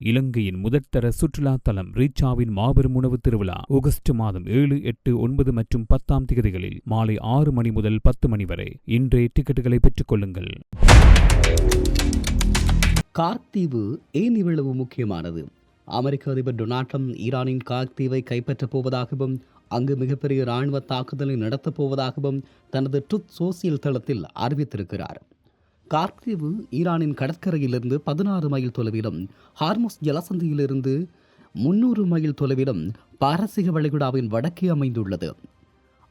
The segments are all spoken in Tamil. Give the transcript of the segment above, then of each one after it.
இலங்கையின் முதற்தர சுற்றுலா தலம் ரீச்சாவின் மாபெரும் உணவு திருவிழா ஆகஸ்ட் மாதம் 7, 8, 9 மற்றும் 10 தேதிகளில் மாலை 6 மணி முதல் 10 மணி வரை. இன்றே டிக்கெட்டுகளை பெற்றுக் கொள்ளுங்கள். கார்க் தீவு ஏன் இவ்வளவு முக்கியமானது? அமெரிக்க அதிபர் டொனால்ட் ட்ரம்ப் ஈரானின் கார்க் தீவை கைப்பற்றப் போவதாகவும் அங்கு மிகப்பெரிய இராணுவ தாக்குதலை நடத்தப் போவதாகவும் தனது ட்ரூத் சோசியல் தளத்தில் அறிவித்திருக்கிறார். கார்க் தீவு ஈரானின் கடற்கரையிலிருந்து 16 மைல் தொலைவிலும், ஹார்முஸ் ஜலசந்தியிலிருந்து 300 மைல் தொலைவிலும் பாரசீக வளைகுடாவின் வடக்கே அமைந்துள்ளது.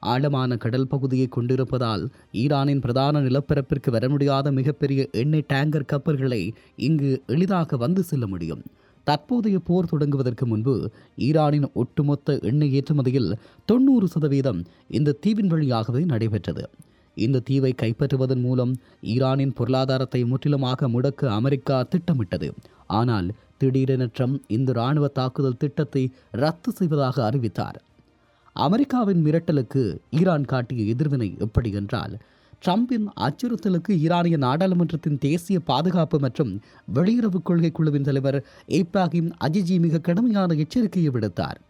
ஆழமான கடல் பகுதியை கொண்டிருப்பதால் ஈரானின் பிரதான நிலப்பரப்பிற்கு வர முடியாத மிகப்பெரிய எண்ணெய் டேங்கர் கப்பல்களை இங்கு எளிதாக வந்து செல்ல முடியும். தற்போதைய போர் தொடங்குவதற்கு முன்பு ஈரானின் ஒட்டுமொத்த எண்ணெய் ஏற்றுமதியில் 90% இந்த தீவின் வழியாகவே நடைபெற்றது. இந்த தீவை கைப்பற்றுவதன் மூலம் ஈரானின் பொருளாதாரத்தை முற்றிலுமாக முடக்க அமெரிக்கா திட்டமிட்டது. ஆனால் திடீரென ட்ரம்ப் இந்த இராணுவ தாக்குதல் திட்டத்தை ரத்து செய்வதாக அறிவித்தார். அமெரிக்காவின் மிரட்டலுக்கு ஈரான் காட்டிய எதிர்வினை எப்படி என்றால், ட்ரம்பின் அச்சுறுத்தலுக்கு ஈரானிய நாடாளுமன்றத்தின் தேசிய பாதுகாப்பு மற்றும் வெளியுறவுக் கொள்கை குழுவின் தலைவர் இப்ராஹிம் அஜிஜி மிக கடுமையான எச்சரிக்கையை விடுத்தார்.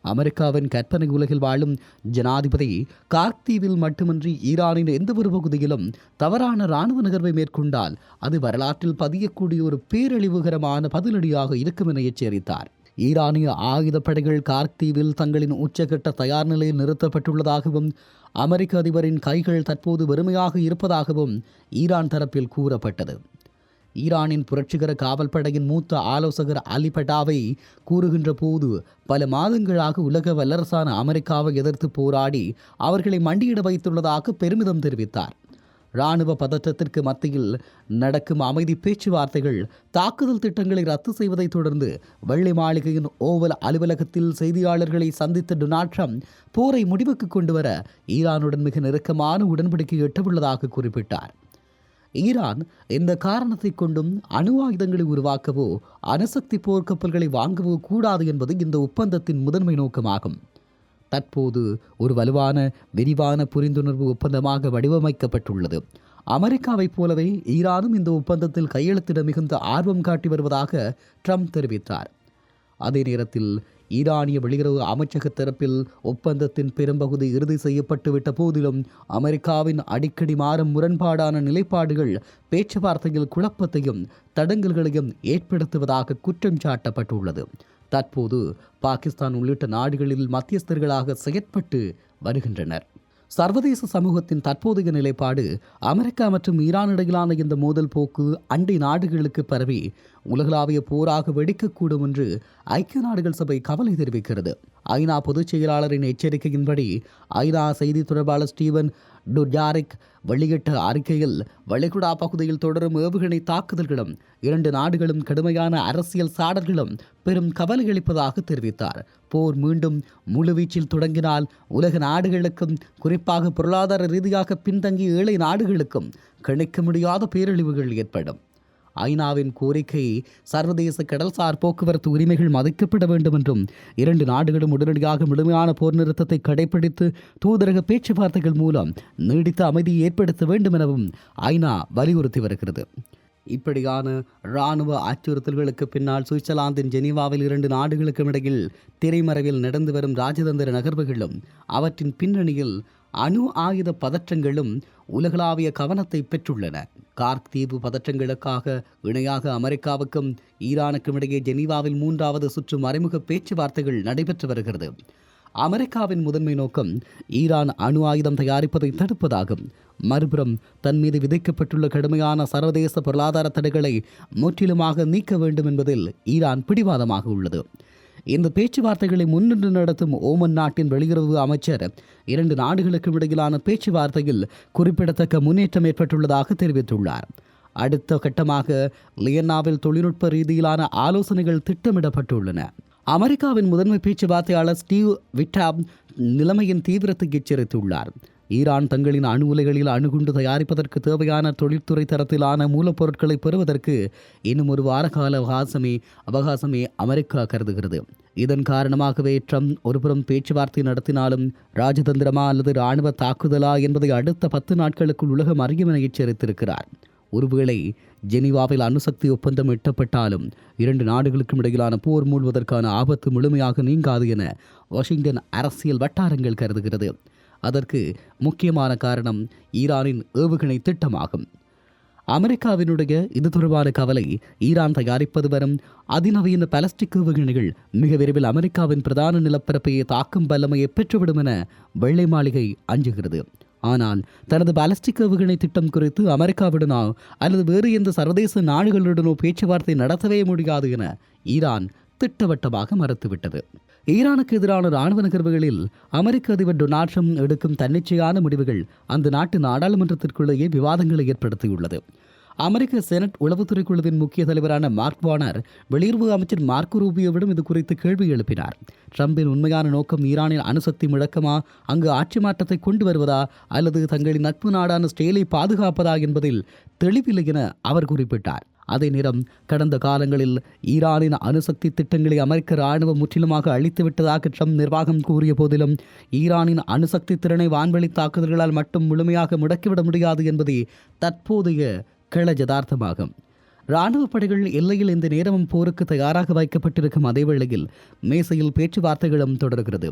அமெரிக்காவின் கற்பனை உலகில் வாழும் ஜனாதிபதி கார்க் தீவில் மட்டுமின்றி ஈரானின் எந்த ஒரு பகுதியிலும் தவறான இராணுவ நகர்வை மேற்கொண்டால் அது வரலாற்றில் பதியக்கூடிய ஒரு பேரழிவுகரமான பதிலடியாக இருக்கும் என எச்சரித்தார். ஈரானிய ஆயுதப்படைகள் கார்க் தீவில் தங்களின் உச்சகட்ட தயார் நிலையில் நிறுத்தப்பட்டுள்ளதாகவும் அமெரிக்க அதிபரின் கைகள் தற்போது வெறுமையாக இருப்பதாகவும் ஈரான் தரப்பில் கூறப்பட்டது. ஈரானின் புரட்சிகர காவல்படையின் மூத்த ஆலோசகர் அலி பட்டாவை கூறுகின்ற போது, பல மாதங்களாக உலக வல்லரசான அமெரிக்காவை எதிர்த்து போராடி அவர்களை மண்டியிட வைத்துள்ளதாக பெருமிதம் தெரிவித்தார். இராணுவ பதற்றத்திற்கு மத்தியில் நடக்கும் அமைதி பேச்சுவார்த்தைகள் தாக்குதல் திட்டங்களை ரத்து செய்வதை தொடர்ந்து வெள்ளை மாளிகையின் ஓவல் அலுவலகத்தில் செய்தியாளர்களை சந்தித்த டொனால்ட் ட்ரம்ப் போரை முடிவுக்கு கொண்டுவர ஈரானுடன் மிக நெருக்கமான உடன்படிக்கை எட்டவுள்ளதாக குறிப்பிட்டார். ஈரான் எந்த காரணத்தை கொண்டும் அணு ஆயுதங்களை உருவாக்கவோ அணுசக்தி போர்க்கப்பல்களை வாங்கவோ கூடாது என்பது இந்த ஒப்பந்தத்தின் முதன்மை நோக்கமாகும். தற்போது ஒரு வலுவான விரிவான புரிந்துணர்வு ஒப்பந்தமாக வடிவமைக்கப்பட்டுள்ளது. அமெரிக்காவைப் போலவே ஈரானும் இந்த ஒப்பந்தத்தில் கையெழுத்திட மிகுந்த ஆர்வம் காட்டி வருவதாக ட்ரம்ப் தெரிவித்தார். அதே நேரத்தில் ஈரானிய வெளியுறவு அமைச்சக தரப்பில் ஒப்பந்தத்தின் பெரும்பகுதி இறுதி செய்யப்பட்டுவிட்ட போதிலும் அமெரிக்காவின் அடிக்கடி மாறும் முரண்பாடான நிலைப்பாடுகள் பேச்சுவார்த்தையில் குழப்பத்தையும் தடங்கல்களையும் ஏற்படுத்துவதாக குற்றம் சாட்டப்பட்டுள்ளது. தற்போது பாகிஸ்தான் உள்ளிட்ட நாடுகளில் மத்தியஸ்தர்களாக செயற்பட்டு வருகின்றனர். சர்வதேச சமூகத்தின் தற்போதைய நிலைப்பாடு அமெரிக்கா மற்றும் ஈரான் இடையிலான இந்த மோதல் போக்கு அண்டை நாடுகளுக்கு பரவி உலகளாவிய போராக வெடிக்கக்கூடும் என்று ஐக்கிய நாடுகள் சபை கவலை தெரிவிக்கிறது. ஐநா பொதுச் செயலாளரின் எச்சரிக்கையின்படி ஐநா செய்தி தொடர்பாளர் ஸ்டீவன் டுஜாரிக் வெளியிட்ட அறிக்கையில், வளைகுடா பகுதியில் தொடரும் ஏவுகணை தாக்குதல்களும் இரண்டு நாடுகளும் கடுமையான அரசியல் சாடல்களும் பெரும் கவலையளிப்பதாக தெரிவித்தார். போர் மீண்டும் முழுவீச்சில் தொடங்கினால் உலக நாடுகளுக்கும் குறிப்பாக பொருளாதார ரீதியாக பின்தங்கிய ஏழை நாடுகளுக்கும் கணிக்க முடியாத பேரழிவுகள் ஏற்படும். ஐநாவின் கோரிக்கை சர்வதேச கடல்சார் போக்குவரத்து உரிமைகள் மதிக்கப்பட வேண்டும் என்றும், இரண்டு நாடுகளும் உடனடியாக முழுமையான போர் நிறுத்தத்தை கடைபிடித்து தூதரக பேச்சுவார்த்தைகள் மூலம் நீடித்த அமைதியை ஏற்படுத்த வேண்டும் எனவும் ஐநா வலியுறுத்தி வருகிறது. இப்படியான இராணுவ அச்சுறுத்தல்களுக்கு பின்னால் சுவிட்சர்லாந்தின் ஜெனீவாவில் இரண்டு நாடுகளுக்கும் இடையில் திரைமறைவில் நடந்து வரும் ராஜதந்திர நகர்வுகளும் அவற்றின் பின்னணியில் அணு ஆயுத பதற்றங்களும் உலகளாவிய கவனத்தை பெற்றுள்ளன. கார்க் தீவு பதற்றங்களுக்காக இணையாக அமெரிக்காவுக்கும் ஈரானுக்கும் இடையே ஜெனீவாவில் 3வது சுற்று மறைமுக பேச்சுவார்த்தைகள் நடைபெற்று வருகிறது. அமெரிக்காவின் முதன்மை நோக்கம் ஈரான் அணு ஆயுதம் தயாரிப்பதை தடுப்பதாகும். மறுபுறம் தன் மீது விதிக்கப்பட்டுள்ள கடுமையான சர்வதேச பொருளாதார தடைகளை முற்றிலுமாக நீக்க வேண்டும் என்பதில் ஈரான் பிடிவாதமாக உள்ளது. இந்த பேச்சுவார்த்தைகளை முன்னின்று நடத்தும் ஓமன் நாட்டின் வெளியுறவு அமைச்சர் இரண்டு நாடுகளுக்கும் இடையிலான பேச்சுவார்த்தையில் குறிப்பிடத்தக்க முன்னேற்றம் ஏற்பட்டுள்ளதாக தெரிவித்துள்ளார். அடுத்த கட்டமாக லியன்னாவில் தொழில்நுட்ப ரீதியிலான ஆலோசனைகள் திட்டமிடப்பட்டுள்ளன. அமெரிக்காவின் முதன்மை பேச்சுவார்த்தையாளர் ஸ்டீவ் விட்டாப் நிலைமையின் தீவிரத்தை எச்சரித்துள்ளார். ஈரான் தங்களின் அணு உலைகளில் அணுகுண்டு தயாரிப்பதற்கு தேவையான தொழில்துறை தரத்திலான மூலப்பொருட்களை பெறுவதற்கு இன்னும் ஒரு வார கால அவகாசமே அமெரிக்கா கருதுகிறது. இதன் காரணமாகவே ட்ரம்ப் ஒருபுறம் பேச்சுவார்த்தை நடத்தினாலும் ராஜதந்திரமா அல்லது இராணுவ தாக்குதலா என்பதை அடுத்த 10 நாட்களுக்குள் உலகம் அறியும் என எச்சரித்திருக்கிறார். ஒருவேளை ஜெனீவாவில் அணுசக்தி ஒப்பந்தம் எட்டப்பட்டாலும் இரண்டு நாடுகளுக்கும் இடையிலான போர் மூழ்வதற்கான ஆபத்து முழுமையாக நீங்காது என வாஷிங்டன் அரசியல் வட்டாரங்கள் கருதுகிறது. அதற்கு முக்கியமான காரணம் ஈரானின் ஏவுகணை திட்டமாகும். அமெரிக்காவினுடைய இது தொடர்பான கவலை ஈரான் தயாரிப்பது வரும் அதிநவீன பாலிஸ்டிக் ஏவுகணைகள் மிக விரைவில் அமெரிக்காவின் பிரதான நிலப்பரப்பையை தாக்கும் வல்லமையை பெற்றுவிடும் என வெள்ளை மாளிகை அஞ்சுகிறது. ஆனால் தனது பாலிஸ்டிக் ஏவுகணை திட்டம் குறித்து அமெரிக்காவுடனோ அல்லது வேறு எந்த சர்வதேச நாடுகளுடனோ பேச்சுவார்த்தை நடத்தவே முடியாது என ஈரான் திட்டவட்டமாக மறுத்துவிட்டது. ஈரானுக்கு எதிரான இராணுவ நகர்வுகளில் அமெரிக்க அதிபர் டொனால்ட் ட்ரம்ப் எடுக்கும் தன்னிச்சையான முடிவுகள் அந்த நாட்டு நாடாளுமன்றத்திற்குள்ளேயே விவாதங்களை ஏற்படுத்தியுள்ளது. அமெரிக்க செனட் உளவுத்துறை குழுவின் முக்கிய தலைவரான மார்க் வார்னர் வெளியுறவு அமைச்சர் மார்க்கோ ரூபியோவிடம் இது குறித்து கேள்வி எழுப்பினார். ட்ரம்பின் உண்மையான நோக்கம் ஈரானின் அணுசக்தி முழக்கமா, அங்கு ஆட்சி மாற்றத்தை கொண்டு வருவதா, அல்லது தங்களின் நட்பு நாடான ஸ்டேலை பாதுகாப்பதா என்பதில் தெளிவில்லை என அவர் குறிப்பிட்டார். அதே நேரம் கடந்த காலங்களில் ஈரானின் அணுசக்தி திட்டங்களை அமெரிக்க இராணுவம் முற்றிலுமாக அழித்துவிட்டதாக ட்ரம்ப் நிர்வாகம் கூறிய போதிலும் ஈரானின் அணுசக்தி திறனை வான்வெளி தாக்குதல்களால் மட்டும் முழுமையாக முடக்கிவிட முடியாது என்பதே தற்போதைய கள யதார்த்தமாகும். இராணுவ படைகள் எல்லையில் இந்த நேரமும் போருக்கு தயாராக வைக்கப்பட்டிருக்கும் அதே வேளையில் மேசையில் பேச்சுவார்த்தைகளும் தொடர்கிறது.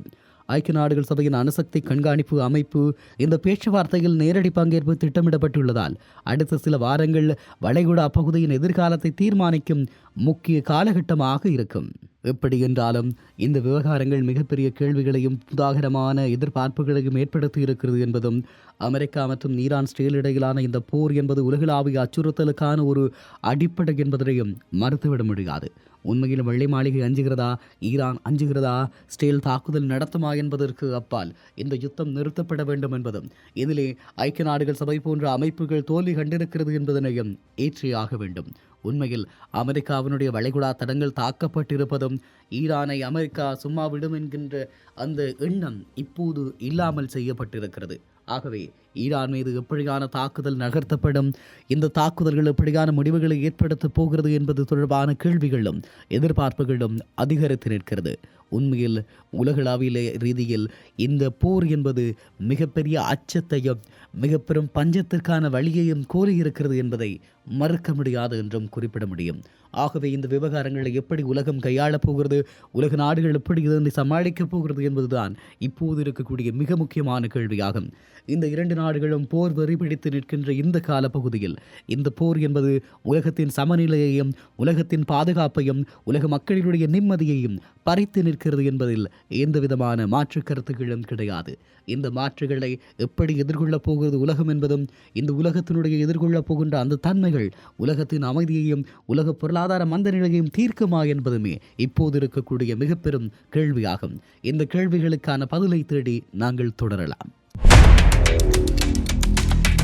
ஐக்கிய நாடுகள் சபையின் அணுசக்தி கண்காணிப்பு அமைப்பு இந்த பேச்சுவார்த்தையில் நேரடி பங்கேற்பு திட்டமிடப்பட்டுள்ளதால் அடுத்த சில வாரங்கள் வளைகுடா பகுதியின் எதிர்காலத்தை தீர்மானிக்கும் முக்கிய காலகட்டமாக இருக்கும். எப்படி என்றாலும் இந்த விவகாரங்கள் மிகப்பெரிய கேள்விகளையும் உதாகரமான எதிர்பார்ப்புகளையும் ஏற்படுத்தி இருக்கிறது என்பதும் அமெரிக்கா மற்றும் ஈரான் ஸ்டேல் இடையிலான இந்த போர் என்பது உலகளாவிய அச்சுறுத்தலுக்கான ஒரு அடிப்படை என்பதையும் மறுத்துவிட முடியாது. உண்மையில் வெள்ளை மாளிகை அஞ்சுகிறதா, ஈரான் அஞ்சுகிறதா, ஸ்டேல் தாக்குதல் நடத்துமா என்பதற்கு அப்பால் இந்த யுத்தம் நிறுத்தப்பட வேண்டும் என்பதும் இதிலே ஐக்கிய நாடுகள் சபை போன்ற அமைப்புகள் தோல்வி கண்டிருக்கிறது என்பதனையும் ஏற்றியாக வேண்டும். உண்மையில் அமெரிக்காவினுடைய வளைகுடா தடங்கள் தாக்கப்பட்டிருப்பதும் ஈரானை அமெரிக்கா சும்மா விடும் என்கின்ற அந்த எண்ணம் இப்போது இல்லாமல் செய்யப்பட்டிருக்கிறது. ஆகவே ஈரான் மீது எப்படியான தாக்குதல் நகர்த்தப்படும், இந்த தாக்குதல்கள் எப்படியான முடிவுகளை ஏற்படுத்தப் போகிறது என்பது தொடர்பான கேள்விகளும் எதிர்பார்ப்புகளும் அதிகரித்து நிற்கிறது. உண்மையில் உலகளாவிய ரீதியில் இந்த போர் என்பது மிகப்பெரிய அச்சத்தையும் மிக பெரும் பஞ்சத்திற்கான வழியையும் கோரியிருக்கிறது என்பதை மறுக்க முடியாது என்றும் குறிப்பிட முடியும். ஆகவே இந்த விவகாரங்களை எப்படி உலகம் கையாளப் போகிறது, உலக நாடுகள் எப்படி இதனை சமாளிக்கப் போகிறது என்பதுதான் இப்போது இருக்கக்கூடிய மிக முக்கியமான கேள்வியாகும். இந்த இரண்டு நாடுகளும் போர் வெறி பிடித்து நிற்கின்ற இந்த காலப்பகுதியில் இந்த போர் என்பது உலகத்தின் சமநிலையையும் உலகத்தின் பாதுகாப்பையும் உலக மக்களினுடைய நிம்மதியையும் பறித்து நிற்கிறது என்பதில் எந்த விதமான மாற்று கருத்துக்களும் கிடையாது. இந்த மாற்றுகளை எப்படி எதிர்கொள்ளப் போகிறது உலகம் என்பதும் இந்த உலகத்தினுடைய எதிர்கொள்ளப் போகின்ற அந்த தன்மைகள் உலகத்தின் அமைதியையும் உலக பொருளாதார மந்த நிலையையும் தீர்க்குமா என்பதுமே இப்போது இருக்கக்கூடிய மிக பெரும் கேள்வியாகும். இந்த கேள்விகளுக்கான பதிலை தேடி நாங்கள் தொடரலாம்.